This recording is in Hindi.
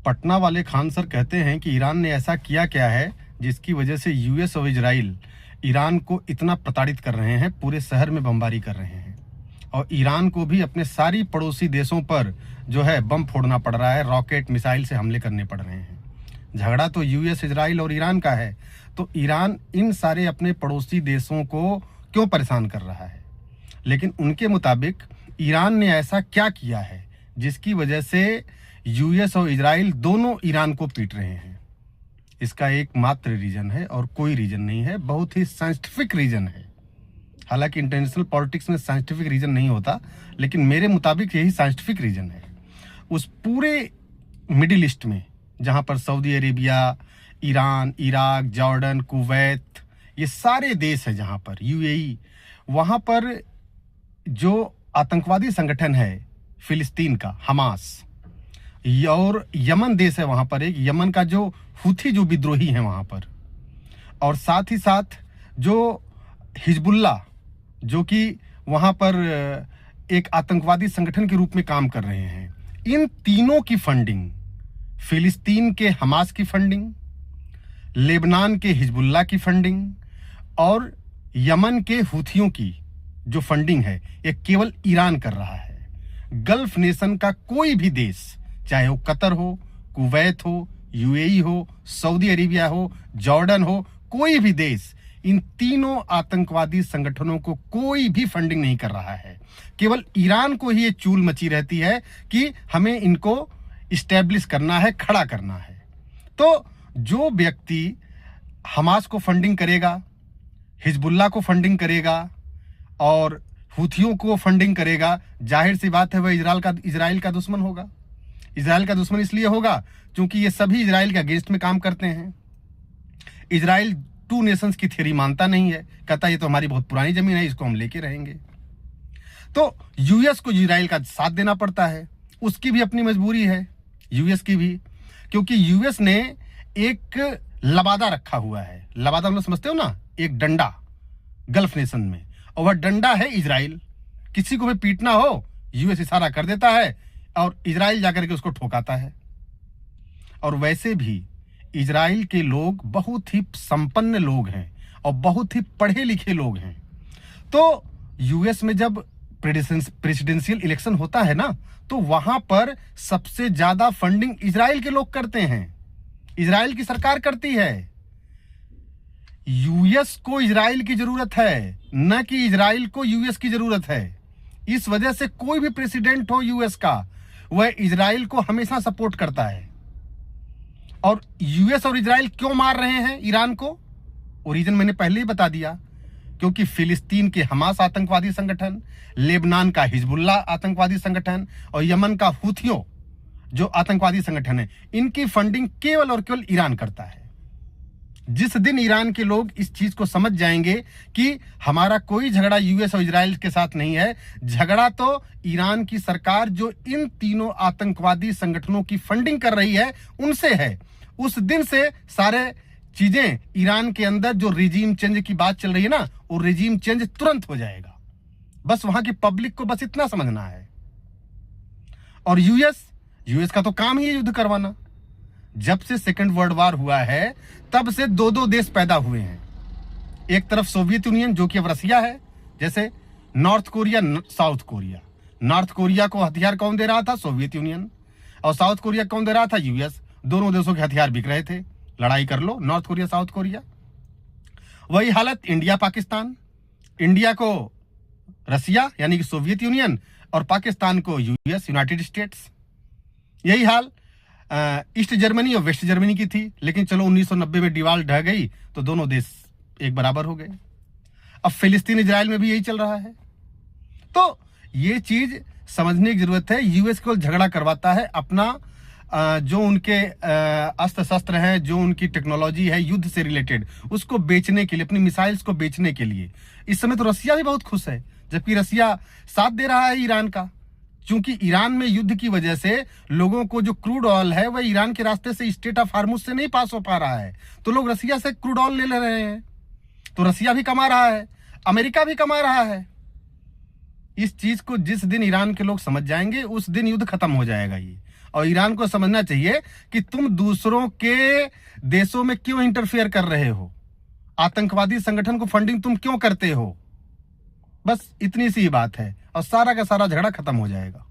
पटना वाले खान सर कहते हैं कि ईरान ने ऐसा किया क्या है जिसकी वजह से यूएस और इजराइल ईरान को इतना प्रताड़ित कर रहे हैं, पूरे शहर में बमबारी कर रहे हैं और ईरान को भी अपने सारी पड़ोसी देशों पर जो है बम फोड़ना पड़ रहा है, रॉकेट मिसाइल से हमले करने पड़ रहे हैं। झगड़ा तो यूएस, इजराइल और ईरान का है, तो ईरान इन सारे अपने पड़ोसी देशों को क्यों परेशान कर रहा है? लेकिन उनके मुताबिक ईरान ने ऐसा क्या किया है जिसकी वजह से यूएस और इजराइल दोनों ईरान को पीट रहे हैं? इसका एकमात्र रीजन है और कोई रीजन नहीं है, बहुत ही साइंटिफिक रीजन है। हालांकि इंटरनेशनल पॉलिटिक्स में साइंटिफिक रीजन नहीं होता, लेकिन मेरे मुताबिक यही साइंटिफिक रीजन है। उस पूरे मिडिल ईस्ट में जहां पर Saudi Arabia, Iran, Iraq, Jordan, Kuwait, ये सारे देश है, जहां पर यूएई, वहां पर जो आतंकवादी संगठन है फिलिस्तीन का हमास, और यमन देश है, वहां पर एक यमन का जो हुथी जो विद्रोही हैं वहां पर, और साथ ही साथ जो हिजबुल्ला जो कि वहां पर एक आतंकवादी संगठन के रूप में काम कर रहे हैं, इन तीनों की फंडिंग, फिलिस्तीन के हमास की फंडिंग, लेबनान के हिजबुल्ला की फंडिंग और यमन के हुथियों की जो फंडिंग है, ये केवल ईरान कर रहा है। गल्फ नेशन का कोई भी देश, चाहे वो कतर हो, कुवैत हो, यूएई हो, सऊदी अरेबिया हो, जॉर्डन हो, कोई भी देश इन तीनों आतंकवादी संगठनों को कोई भी फंडिंग नहीं कर रहा है। केवल ईरान को ही ये चूल मची रहती है कि हमें इनको इस्टेब्लिश करना है, खड़ा करना है। तो जो व्यक्ति हमास को फंडिंग करेगा, हिजबुल्ला को फंडिंग करेगा और हुथियों को फंडिंग करेगा, जाहिर सी बात है वह इजराइल का दुश्मन होगा। इजराइल का दुश्मन इसलिए होगा क्योंकि ये सभी इजराइल के अगेंस्ट में काम करते हैं। इजराइल टू नेशंस की थ्योरी मानता नहीं है, कहता ये तो हमारी बहुत पुरानी जमीन है, इसको हम लेके रहेंगे। तो यूएस को इजराइल का साथ देना पड़ता है, उसकी भी अपनी मजबूरी है, यूएस की भी, क्योंकि यूएस ने एक लबादा रखा हुआ है। लबादा मतलब समझते हो ना, एक डंडा गल्फ नेशन में, और वह डंडा है इजराइल। किसी को भी पीटना हो, यूएस इशारा कर देता है और इजराइल जाकर के उसको ठोकाता है। और वैसे भी इजराइल के लोग बहुत ही संपन्न लोग हैं और बहुत ही पढ़े लिखे लोग हैं। तो यूएस में जब प्रेसिडेंशियल इलेक्शन होता है ना, तो वहां पर सबसे ज्यादा फंडिंग इजराइल के लोग करते हैं, इजराइल की सरकार करती है। यूएस को इजराइल की जरूरत है, न कि इजराइल को यूएस की जरूरत है। इस वजह से कोई भी प्रेसिडेंट हो यूएस का, वह इजराइल को हमेशा सपोर्ट करता है। और यूएस और इजराइल क्यों मार रहे हैं ईरान को, वो रीजन मैंने पहले ही बता दिया, क्योंकि फिलिस्तीन के हमास आतंकवादी संगठन, लेबनान का हिजबुल्ला आतंकवादी संगठन और यमन का हुथियों जो आतंकवादी संगठन है, इनकी फंडिंग केवल और केवल ईरान करता है। जिस दिन ईरान के लोग इस चीज को समझ जाएंगे कि हमारा कोई झगड़ा यूएस और इजराइल के साथ नहीं है, झगड़ा तो ईरान की सरकार जो इन तीनों आतंकवादी संगठनों की फंडिंग कर रही है उनसे है, उस दिन से सारे चीजें ईरान के अंदर जो रिजीम चेंज की बात चल रही है ना, वो रिजीम चेंज तुरंत हो जाएगा। बस वहां की पब्लिक को बस इतना समझना है। और यूएस का तो काम ही है युद्ध करवाना। जब से सेकेंड वर्ल्ड वॉर हुआ है तब से दो दो देश पैदा हुए हैं। एक तरफ सोवियत यूनियन जो कि अब रसिया है, जैसे north Korea, south Korea. North Korea को हथियार कौन दे रहा था? Soviet union. और साउथ कोरिया कौन दे रहा था? यूएस। दोनों देशों के हथियार बिक रहे थे, लड़ाई कर लो, नॉर्थ कोरिया साउथ कोरिया। वही हालत इंडिया पाकिस्तान, इंडिया को रसिया यानी कि सोवियत यूनियन और पाकिस्तान को यूएस, यूनाइटेड स्टेट्स। यही हाल ईस्ट जर्मनी और वेस्ट जर्मनी की थी, लेकिन चलो 1990 में दीवार ढह गई तो दोनों देश एक बराबर हो गए। अब फिलिस्तीन इजराइल में भी यही चल रहा है। तो ये चीज समझने की जरूरत है। यूएस केवल झगड़ा करवाता है अपना जो उनके अस्त्र शस्त्र हैं, जो उनकी टेक्नोलॉजी है युद्ध से रिलेटेड, उसको बेचने के लिए, अपनी मिसाइल्स को बेचने के लिए। इस समय तो रसिया भी बहुत खुश है, जबकि रसिया साथ दे रहा है ईरान का, क्योंकि ईरान में युद्ध की वजह से लोगों को जो क्रूड ऑयल है वह ईरान के रास्ते से स्ट्रेट ऑफ हार्मुज से नहीं पास हो पा रहा है, तो लोग रसिया से क्रूड ऑयल ले रहे हैं। तो रसिया भी कमा रहा है, अमेरिका भी कमा रहा है। इस चीज को जिस दिन ईरान के लोग समझ जाएंगे उस दिन युद्ध खत्म हो जाएगा ये। और ईरान को समझना चाहिए कि तुम दूसरों के देशों में क्यों इंटरफेयर कर रहे हो, आतंकवादी संगठन को फंडिंग तुम क्यों करते हो। बस इतनी सी बात है और सारा का सारा झगड़ा खत्म हो जाएगा।